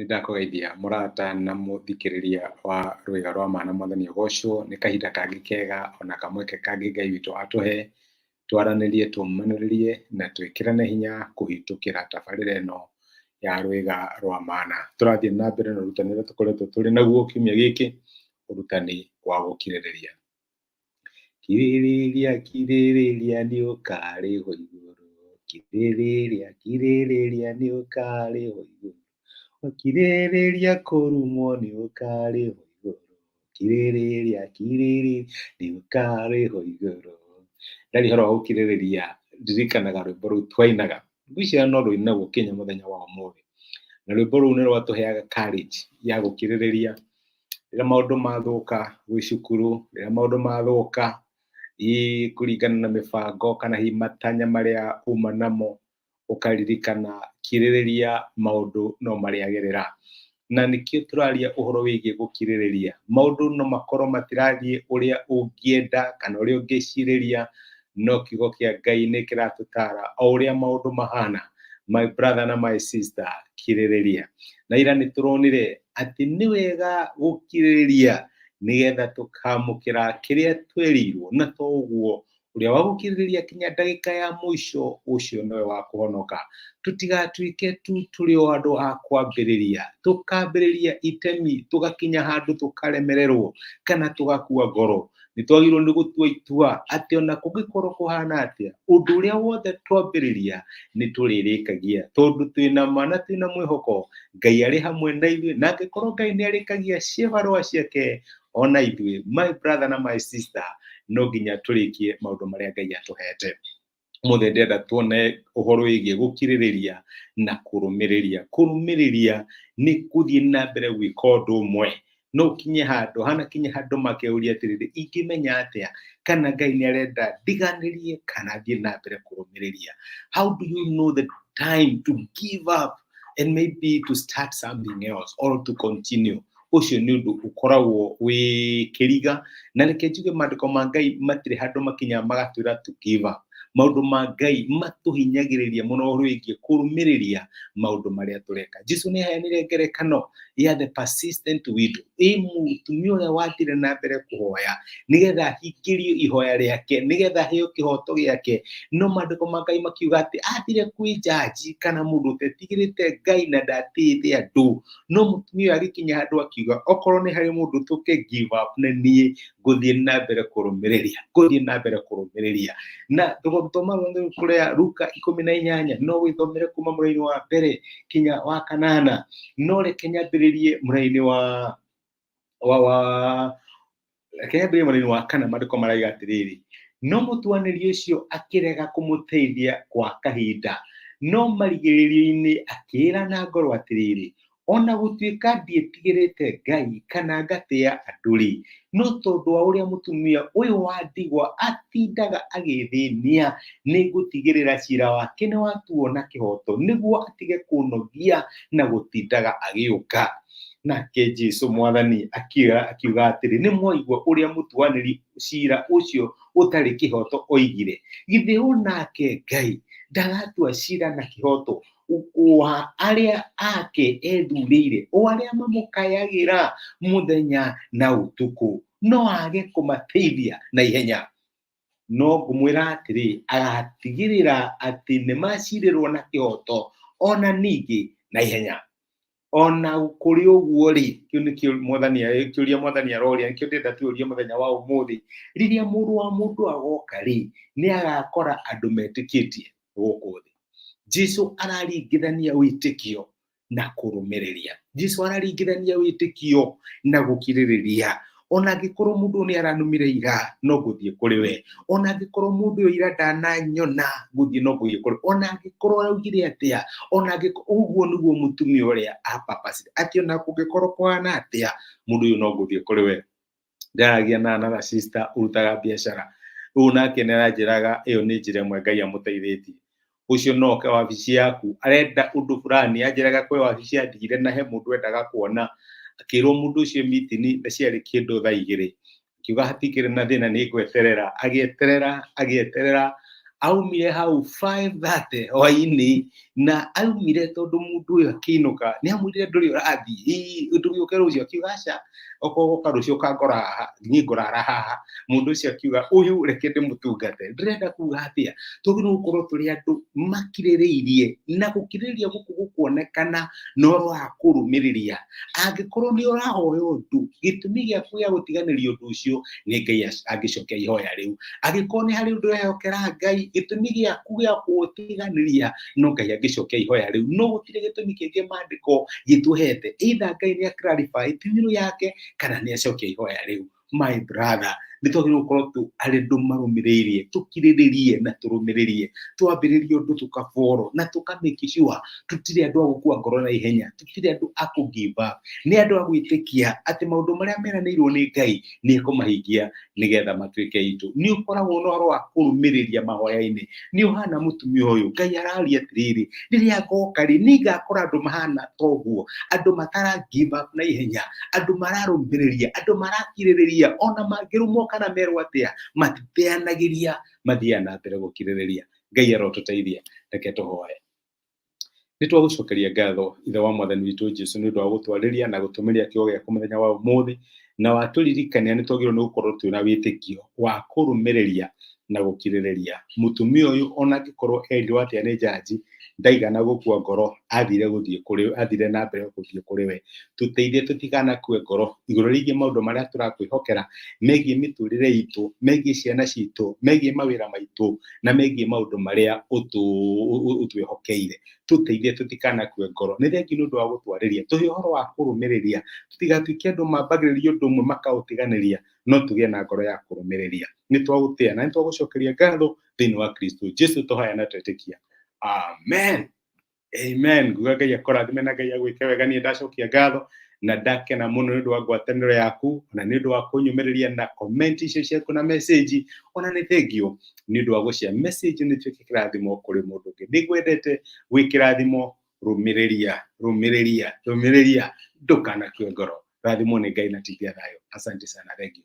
Nĩndakũgeithia mũrata na mũthikĩrĩria wa rwĩga rwa mana mwathani ũgocwo. Nĩ kahinda kangĩ kega ona kamweke kangĩ Ngai witũ atũhe twaranĩrie tũmanĩrĩrie na twĩkĩrane hinya kũhĩtũkĩra tabarĩra ĩno ya rwĩga rwa mana. Tũrathiĩ na mbere na ũrutani ũrĩa tũkoretwo tũrĩ naguo kiumia gĩkĩ, ũrutani wa gũkirĩrĩria. Kirĩrĩria kirĩrĩria nĩ ũkarĩhwo igũrũ, kirĩrĩria kirĩrĩria nĩ ũkarĩhwo igũrũ, kirĩrĩria kũrumwo nĩ ũkarĩhwo igũrũ, kirĩrĩria kirĩrĩria nĩ ũkarĩhwo igũrũ. Ndarĩ ũhoro wa gũkirĩrĩria, ndirikanaga rwĩmbo rũu twainaga, ngwĩciria no rũinagwo Kenya mũthenya wa ũmũthĩ, na rwĩmbo rũu nĩ rwatũheaga courage ya gũkirĩrĩria rĩrĩa maũndũ mathũka gwĩ cukuru, rĩrĩa maũndũ mathũka kũringana na mĩbango kana hihi matanya marĩa uma namo, ũkaririkana kirĩrĩria maũndũ no marĩagĩrĩra. Na nĩkĩo tũraria ũhoro wĩgiĩ gũkirĩrĩria. Maũndũ no makorwo matirathiĩ ũrĩa ũngĩenda kana ũrĩa ũngĩcirĩria, no kiugo kĩa Ngai nĩ kĩratũtara o ũrĩa maũndũ mahana. My brother na my sister, kirĩrĩria. Na ira nĩ tũronire atĩ nĩ wega gũkirĩrĩria nĩgetha tũkamũkĩra kĩrĩa twerirwo, na to ũguo, ũrĩa wa gũkirĩrĩria kinya ndagĩka ya mũico ũcio nĩwe wa kũhonoka. Tũtigatuĩke tu tũrĩ o andũ a kwambĩrĩria, tũkambĩrĩria itemi tũgakinya handũ tũkaremererwo kana tũgakua ngoro. Nĩtwagĩrĩirwo nĩ gũtua itua atĩ ona kũngĩkorwo kũhana atĩa, ũndũ ũrĩa wothe twambĩrĩria nĩ tũrĩrĩkagia, tondũ twĩna ma na twĩna mwĩhoko Ngai arĩ hamwe na ithuĩ, na angĩkorwo Ngai nĩ arĩkagia ciĩbarũa ciake ona ithuĩ, my brother na my sister, no nginya tũrĩkie maũndũ marĩa Ngai atũhete. Ũmũthĩ ndĩrenda tuone ũhoro wĩgiĩ gũkirĩrĩria na kũrũmĩrĩria. Kũrũmĩrĩria nĩ gũthiĩ na mbere gwĩka ũndũ ũmwe. No ũkinye handũ, hanakinye handũ makeuria atĩrĩrĩ, ingĩmenya atĩa kana Ngai nĩ arenda ndiganĩrie kana thiĩ na mbere kũrũmĩrĩria? How do you know the time to give up and maybe to start something else or to continue? Ũcio nĩ ũndũ ũkoragwo wĩ kĩriga, na reke njuge maandĩko ma Ngai matirĩ handũ makinya magatwĩra to give up. Maũndũ ma Ngai matũhinyagĩrĩria mũno ũhoro wĩgiĩ kũrũmĩrĩria maũndũ marĩa tũreka. Jesũ nĩ aheanire ngerekano ya the persistent widow, mũtumia ũrĩa wathire na mbere kũhoya nĩgetha ahingĩrio ihoya rĩake, nĩgetha aheo kĩhoto gĩake. No maandĩko ma Ngai makiuga atĩ athire kwĩ jaji kana mũndũ ũtetigĩrĩte Ngai na ndatĩĩte andũ. No mũtumia ũyũ agĩkinya handũ akiuga, okorwo nĩ harĩ mũndũ tũke give up, na niĩ ngũthiĩ na mbere kũrũmĩrĩria, ngũthiĩ na mbere kũrũmĩrĩria. Na tũgũthoma kũrĩa Luka 18, no wĩthomere kuma mũraini wa mbere kinya wa kanana, no reke nyambĩrĩrie mũraini wa kana. Maandĩko marauga atĩrĩrĩ, no mũtuanĩri ũcio akĩrega kũmũteithia kwa kahinda, no marigĩrĩrio-inĩ akĩĩra na ngoro atĩrĩrĩ, ona gũtuĩka ndiĩtigĩrĩte Ngai kana ngatĩĩa andũ-rĩ, no tondũ wa ũrĩa mũtumia ũyũ wa ndigwa atindaga agĩthĩnia, nĩ ngũtigĩrĩra ciira wake nĩ watuo na kĩhoto, nĩguo atige kũnogia na gũtindaga agĩũka. Nake Jesũ Mwathani akiuga atĩrĩ, nĩ mwaigua ũrĩa mũtuanĩri ciira ũcio ũtarĩ kĩhoto oigire, githĩ onake Ngai ndagatua ciira na kĩhoto wa arĩa ake ethurĩire, o arĩa mamũkayagĩra mũthenya na ũtukũ, no age kũmateithia na ihenya? No ngũmwĩra atĩrĩ, agatigĩrĩra atĩ nĩ macirĩrwo na kĩhoto ona ningĩ na ihenya. Ona kũrĩ ũguo-rĩ, kĩu nĩkĩo kĩũria Mwathani aroria, nĩkĩo ndĩrenda tuũrie mũthenya wa ũmũthĩ, rĩrĩa mũrũ wa mũndũ agoka-rĩ, nĩ agakora andũ metĩkĩtie gũkũ thĩ. Jesũ araringithania wĩtĩkio na kũrũmĩrĩria. Jesũ araringithania wĩtĩkio na gũkirĩrĩria. Ona angĩkorwo mũndũ ũyũ nĩ aranumire ira, no ngũthiĩ kũrĩ we. Ona angĩkorwo mũndũ ũyũ ira ndananyona, ngũthiĩ no ngũthiĩ kũrĩ we. Ona angĩkorwo araugire atĩa, ona angĩkorwo, ũguo nĩguo mũtumia ũrĩa apapacire, atĩ ona kũngĩkorwo kũhana atĩa, mũndũ ũyũ no ngũthiĩ kũrĩ we. Ndaragia na another sister ũrutaga biacara. Rĩu nake nĩ aranjĩraga ĩyo nĩ njĩra ĩmwe Ngai amũteithĩtie. Ũcio no oke wabici yaku arenda ũndũ fulani, anjĩraga kwĩ wabici athire na he mũndũ endaga kuona, akĩrwo mũndũ ũcio meeting na ciarĩ kĩndũ thaa 2, akiuga hatikĩrĩ na thĩna nĩ ngweterera. Agĩeterera aumire hau 5:30 hwaĩ-inĩ na aumire tondu mundu uyu akinuka ni amwirire nduri urathi ndugiuke rucio akiuga aca okogoka rucio kangora haha ni ngorara haha mundu ucio akiuga uyu reke ndimutungate ndirenda kuga atia tugirwo gukorwo turi andu makiririirie na gukiririria guku gukuonekana no rwa kurumiriria angikorwo ni urahoya undu gitumi giaku gia gutiganiria undu ucio ni Ngai angicokia ihoya riu agikorwo ni hari undu wehokera Ngai gitumi giaku gia gutiganiria no Ngai angicokia ihoya riu no gutire gitumi kingi mandiko gituhete either Ngai ni clarify timiru yake kana ni acokia ihoya riu my brother nitwagirwo gukorwo tu ari andu marumiriirie tukiriririe na turumiririe twambiririe undu tukaboro na tukamake sure tutire andu agukua ngoro na ihenya tutire andu aku give up ni andu agwitikia ati maundu maria meranirwo ni Ngai ni kumahingia nigetha matuike itu ni ukoragwo no horo wa kurumiriria mahoya-ini ni uhana mutumia uyu Ngai araria atiriri riria ngoka ri ni ngakora andu mahana toguo andu matara give up na ihenya andu mararumiriria andu marakiririria ona mangirumwo kana merwo atia matiteanagiria mathia na mbere gukiririria Ngai arotuteithia reke tuhoye nitwagucokeria ngatho ithe wa mwathani witu Jesu ni undu wa gutwariria na gutumiria kiugo giaku muthenya wa umuthi na waturirikania nitwagirwo ni gukorwo twina witikio wa kurumiriria na gukiririria mutumia uyu ona gikorwo endio atia ni jaji ndaigana gukua ngoro athire guthie kuri athire na mbere guthie kuri we tuteithie tutigana kue ngoro iguru rigi maundu maria turakwihokera megie miturire itu megie ciana citu megie mawira maitu na megie maundu maria utwihokeire tuteithie tutikana kue ngoro ni thengi nundu wa gutwariria tuhe horo wa kurumiriria tutigatuike andu mambagiriria undu umwe makautiganiria no tugie na ngoro ya kurumiriria ni twagutia na ni twagucokeria ngatho thiini wa Kristo Jesu tuhoya na twetikia amen amen nguga Ngai akorathime na Ngai agwike wega ni ndacokia ngatho na ndakena muno ni undu wa ngwataniro yaku na ni undu wa kunyumiriria na comment icio ciaku na message ona ni thengio ni undu wa gucia message ni twike kirathimo kuri mundu ungi ndigwendete gwikirathimo rumiriria ndukana kue ngoro rathimo ni Ngai na tithia thayo asante sana thank you